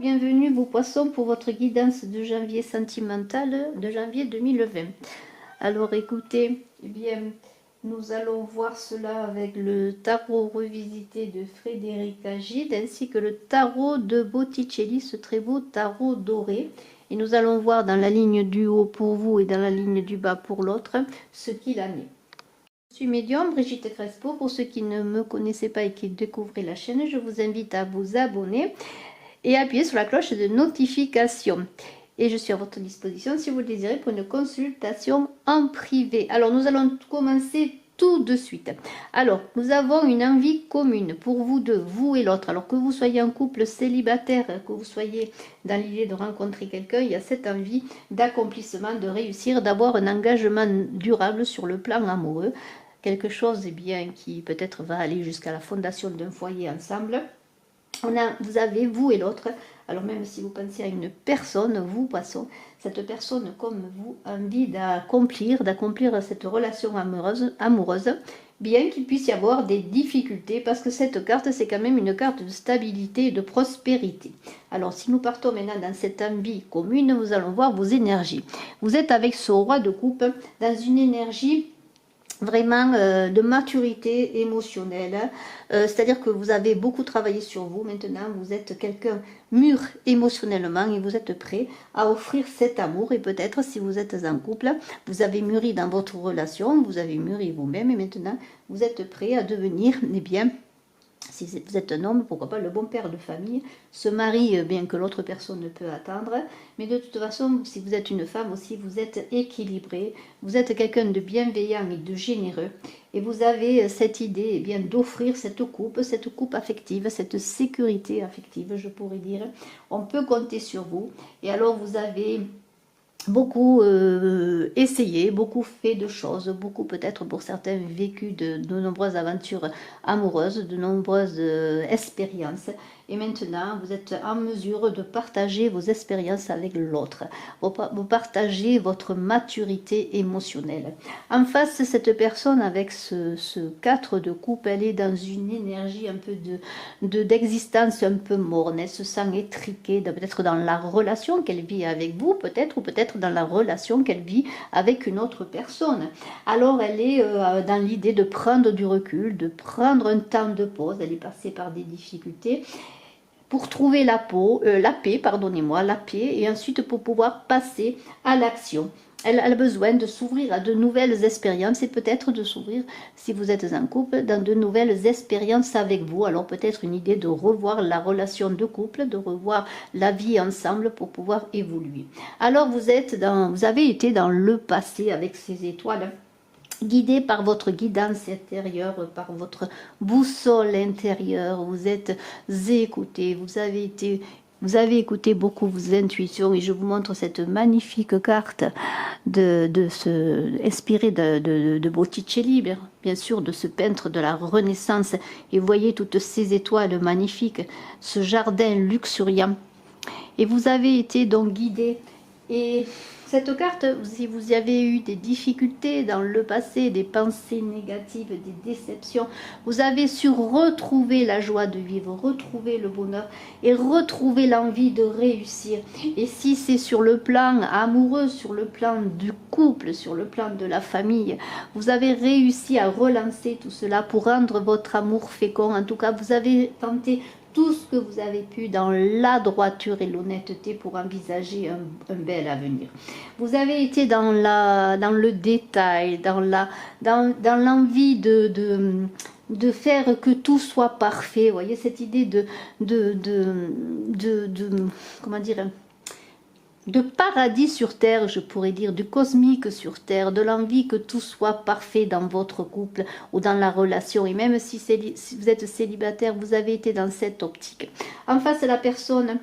bienvenue vos poissons pour votre guidance de janvier sentimentale de janvier 2020. Alors écoutez, eh bien, nous allons voir cela avec le tarot revisité de Frédéric Agide ainsi que le tarot de Botticelli, ce très beau tarot doré. Et nous allons voir dans la ligne du haut pour vous et dans la ligne du bas pour l'autre ce qu'il en est. Je suis médium Brigitte Crespo. Pour ceux qui ne me connaissaient pas et qui découvrent la chaîne, je vous invite à vous abonner et appuyer sur la cloche de notification. Et je suis à votre disposition si vous le désirez pour une consultation en privé. Alors nous allons commencer tout de suite. Alors nous avons une envie commune pour vous deux, vous et l'autre. Alors que vous soyez en couple célibataire, que vous soyez dans l'idée de rencontrer quelqu'un, il y a cette envie d'accomplissement, de réussir, d'avoir un engagement durable sur le plan amoureux. Quelque chose bien qui peut-être va aller jusqu'à la fondation d'un foyer ensemble. Vous avez, vous et l'autre, alors même si vous pensez à une personne, vous, poisson, cette personne comme vous, envie d'accomplir cette relation amoureuse, bien qu'il puisse y avoir des difficultés, parce que cette carte, c'est quand même une carte de stabilité et de prospérité. Alors, si nous partons maintenant dans cette envie commune, nous allons voir vos énergies. Vous êtes avec ce roi de coupe dans une énergie vraiment de maturité émotionnelle, c'est-à-dire que vous avez beaucoup travaillé sur vous, maintenant vous êtes quelqu'un mûr émotionnellement et vous êtes prêt à offrir cet amour. Et peut-être si vous êtes en couple, vous avez mûri dans votre relation, vous avez mûri vous-même et maintenant vous êtes prêt à devenir, eh bien, si vous êtes un homme, pourquoi pas le bon père de famille, se marie bien que l'autre personne ne peut attendre, mais de toute façon, si vous êtes une femme aussi, vous êtes équilibré, vous êtes quelqu'un de bienveillant et de généreux, et vous avez cette idée eh bien d'offrir cette coupe affective, cette sécurité affective, je pourrais dire. On peut compter sur vous, et alors vous avez beaucoup essayé, beaucoup fait de choses, beaucoup peut-être pour certains vécu de nombreuses aventures amoureuses, de nombreuses expériences. Et maintenant, vous êtes en mesure de partager vos expériences avec l'autre. Vous partagez votre maturité émotionnelle. En face, cette personne avec ce 4 de coupe, elle est dans une énergie un peu d'existence un peu morne. Elle se sent étriquée, peut-être dans la relation qu'elle vit avec vous, peut-être, ou peut-être dans la relation qu'elle vit avec une autre personne. Alors, elle est dans l'idée de prendre du recul, de prendre un temps de pause. Elle est passée par des difficultés pour trouver la paix, pardonnez-moi, la paix, et ensuite pour pouvoir passer à l'action. Elle a besoin de s'ouvrir à de nouvelles expériences et peut-être de s'ouvrir, si vous êtes en couple, dans de nouvelles expériences avec vous. Alors peut-être une idée de revoir la relation de couple, de revoir la vie ensemble pour pouvoir évoluer. Alors vous avez été dans le passé avec ces étoiles, guidé par votre guidance intérieure, par votre boussole intérieure. Vous êtes écouté, vous avez écouté beaucoup vos intuitions, et je vous montre cette magnifique carte inspirée de Botticelli, bien sûr, de ce peintre de la Renaissance. Et vous voyez toutes ces étoiles magnifiques, ce jardin luxuriant. Et vous avez été donc guidé. Et cette carte, si vous avez eu des difficultés dans le passé, des pensées négatives, des déceptions, vous avez su retrouver la joie de vivre, retrouver le bonheur et retrouver l'envie de réussir. Et si c'est sur le plan amoureux, sur le plan du couple, sur le plan de la famille, vous avez réussi à relancer tout cela pour rendre votre amour fécond. En tout cas, vous avez tenté tout ce que vous avez pu dans la droiture et l'honnêteté pour envisager un bel avenir. Vous avez été dans le détail, dans l'envie de faire que tout soit parfait. Vous voyez, cette idée comment dire, de paradis sur terre, je pourrais dire, du cosmique sur terre, de l'envie que tout soit parfait dans votre couple ou dans la relation. Et même si vous êtes célibataire, vous avez été dans cette optique. En face, la personne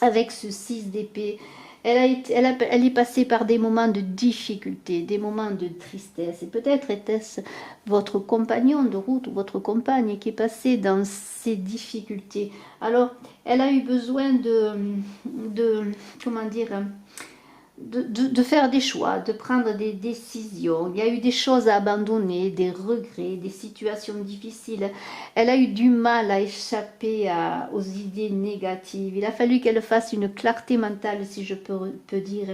avec ce 6 d'épée, elle est passée par des moments de difficulté, des moments de tristesse. Et peut-être était-ce votre compagnon de route ou votre compagne qui est passé dans ces difficultés. Alors, elle a eu besoin comment dire, de faire des choix, de prendre des décisions. Il y a eu des choses à abandonner, des regrets, des situations difficiles. Elle a eu du mal à échapper aux idées négatives. Il a fallu qu'elle fasse une clarté mentale, si je peux dire.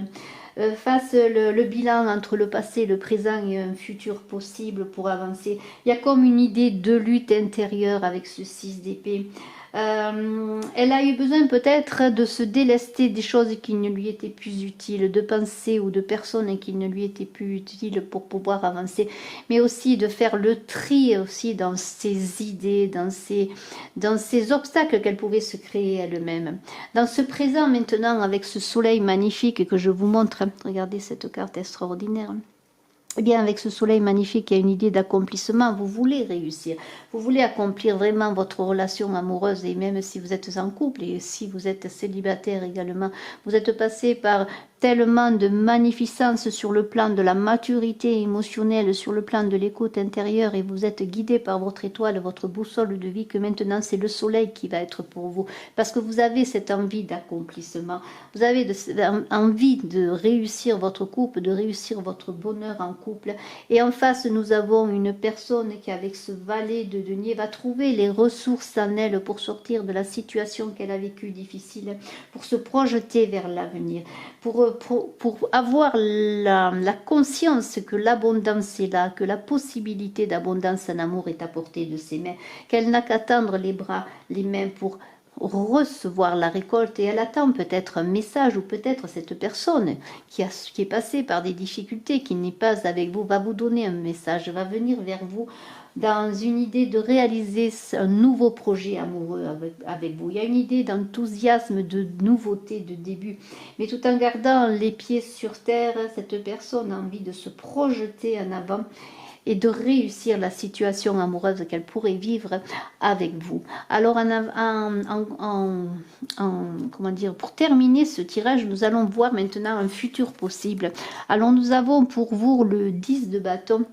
Fasse le bilan entre le passé, le présent et un futur possible pour avancer. Il y a comme une idée de lutte intérieure avec ce 6 d'épée. Elle a eu besoin peut-être de se délester des choses qui ne lui étaient plus utiles, de pensées ou de personnes qui ne lui étaient plus utiles pour pouvoir avancer, mais aussi de faire le tri aussi dans ses idées, dans ses obstacles qu'elle pouvait se créer elle-même. Dans ce présent maintenant, avec ce soleil magnifique que je vous montre, regardez cette carte extraordinaire. Eh bien, avec ce soleil magnifique, il y a une idée d'accomplissement. Vous voulez réussir. Vous voulez accomplir vraiment votre relation amoureuse. Et même si vous êtes en couple et si vous êtes célibataire également, vous êtes passé par tellement de magnificence sur le plan de la maturité émotionnelle, sur le plan de l'écoute intérieure, et vous êtes guidé par votre étoile, votre boussole de vie, que maintenant c'est le soleil qui va être pour vous, parce que vous avez cette envie d'accomplissement, vous avez envie de réussir votre couple, de réussir votre bonheur en couple, et en face nous avons une personne qui, avec ce valet de denier, va trouver les ressources en elle pour sortir de la situation qu'elle a vécue difficile, pour se projeter vers l'avenir, pour avoir la conscience que l'abondance est là, que la possibilité d'abondance en amour est à portée de ses mains, qu'elle n'a qu'à tendre les bras, les mains pour recevoir la récolte, et elle attend peut-être un message, ou peut-être cette personne qui est passée par des difficultés, qui n'est pas avec vous, va vous donner un message, va venir vers vous dans une idée de réaliser un nouveau projet amoureux avec vous. Il y a une idée d'enthousiasme, de nouveauté, de début, mais tout en gardant les pieds sur terre. Cette personne a envie de se projeter en avant et de réussir la situation amoureuse qu'elle pourrait vivre avec vous. Alors, comment dire, pour terminer ce tirage, nous allons voir maintenant un futur possible. Alors, nous avons pour vous le 10 de bâton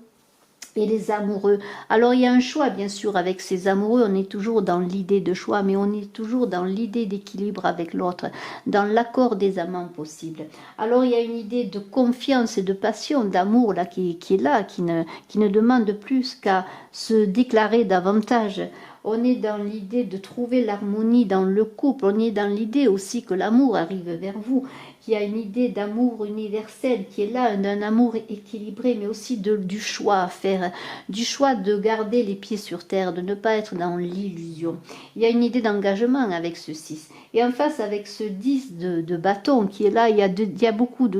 et les amoureux. Alors il y a un choix, bien sûr, avec ces amoureux. On est toujours dans l'idée de choix, mais on est toujours dans l'idée d'équilibre avec l'autre, dans l'accord des amants possibles. Alors il y a une idée de confiance et de passion, d'amour là qui est là, qui ne demande plus qu'à se déclarer davantage. On est dans l'idée de trouver l'harmonie dans le couple. On est dans l'idée aussi que l'amour arrive vers vous, qu'il y a une idée d'amour universel qui est là, d'un amour équilibré, mais aussi du choix à faire, du choix de garder les pieds sur terre, de ne pas être dans l'illusion. Il y a une idée d'engagement avec ce 6. Et en face, avec ce 10 de bâton qui est là, il y a beaucoup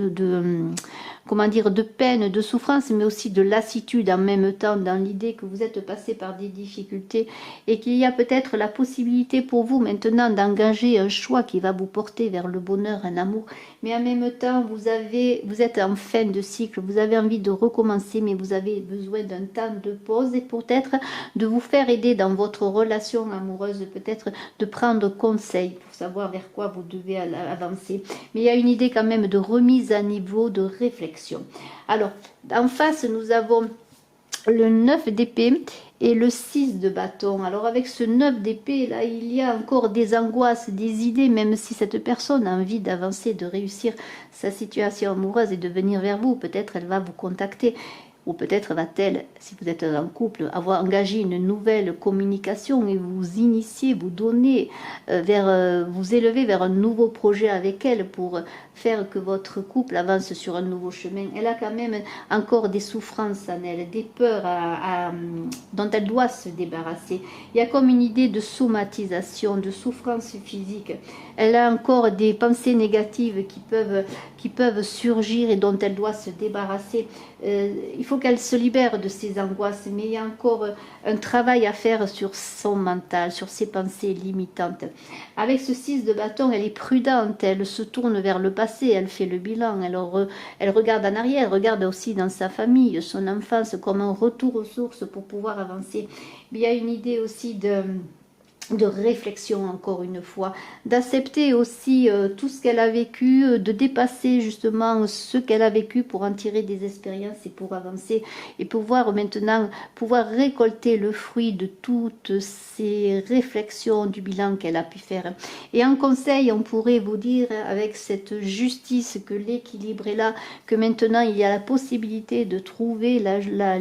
comment dire, de peine, de souffrance, mais aussi de lassitude en même temps, dans l'idée que vous êtes passé par des difficultés et qu'il y a peut-être la possibilité pour vous maintenant d'engager un choix qui va vous porter vers le bonheur, un amour, mais en même temps, vous êtes en fin de cycle, vous avez envie de recommencer, mais vous avez besoin d'un temps de pause et peut-être de vous faire aider dans votre relation amoureuse, peut-être de prendre conseil pour savoir vers quoi vous devez avancer. Mais il y a une idée quand même de remise à niveau, de réflexion. Alors, en face, nous avons le 9 d'épée et le 6 de bâton. Alors avec ce 9 d'épée, là, il y a encore des angoisses, des idées, même si cette personne a envie d'avancer, de réussir sa situation amoureuse et de venir vers vous. Peut-être elle va vous contacter. Ou peut-être va-t-elle, si vous êtes en couple, avoir engagé une nouvelle communication et vous initier, vous donner, vous élever vers un nouveau projet avec elle pour faire que votre couple avance sur un nouveau chemin. Elle a quand même encore des souffrances en elle, des peurs dont elle doit se débarrasser. Il y a comme une idée de somatisation, de souffrance physique. Elle a encore des pensées négatives qui peuvent surgir et dont elle doit se débarrasser. Il faut qu'elle se libère de ses angoisses, mais il y a encore un travail à faire sur son mental, sur ses pensées limitantes. Avec ce 6 de bâton, elle est prudente, elle se tourne vers le passé, elle fait le bilan, elle regarde en arrière, regarde aussi dans sa famille, son enfance, comme un retour aux sources pour pouvoir avancer. Mais il y a une idée aussi de réflexion encore une fois, d'accepter aussi tout ce qu'elle a vécu, de dépasser justement ce qu'elle a vécu pour en tirer des expériences et pour avancer et pouvoir maintenant pouvoir récolter le fruit de toutes ces réflexions du bilan qu'elle a pu faire. Et en conseil, on pourrait vous dire avec cette justice que l'équilibre est là, que maintenant il y a la possibilité de trouver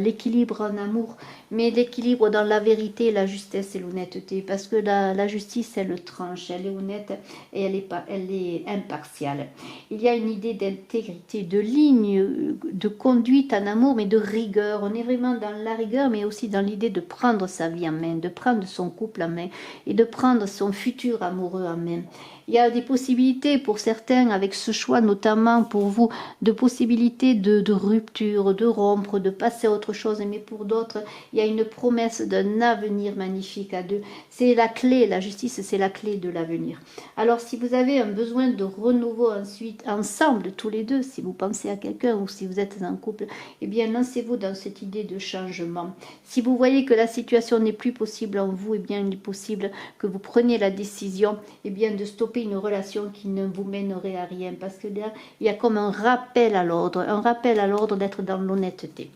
l'équilibre en amour, mais l'équilibre dans la vérité, la justesse et l'honnêteté, parce que la justice, elle tranche, elle est honnête et elle est impartiale. Il y a une idée d'intégrité, de ligne, de conduite en amour, mais de rigueur. On est vraiment dans la rigueur, mais aussi dans l'idée de prendre sa vie en main, de prendre son couple en main et de prendre son futur amoureux en main. Il y a des possibilités pour certains, avec ce choix notamment pour vous, de possibilités de rupture, de rompre, de passer à autre chose, mais pour d'autres, il y a une promesse d'un avenir magnifique à deux. C'est la clé, la justice, c'est la clé de l'avenir. Alors si vous avez un besoin de renouveau ensuite, ensemble, tous les deux, si vous pensez à quelqu'un ou si vous êtes en couple, eh bien lancez-vous dans cette idée de changement. Si vous voyez que la situation n'est plus possible en vous, eh bien il est possible que vous preniez la décision eh bien, de stopper une relation qui ne vous mènerait à rien. Parce que là, il y a comme un rappel à l'ordre d'être dans l'honnêteté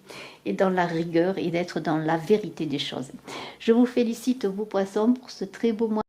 et dans la rigueur et d'être dans la vérité des choses. Je vous félicite, vous poissons, pour ce très beau mois.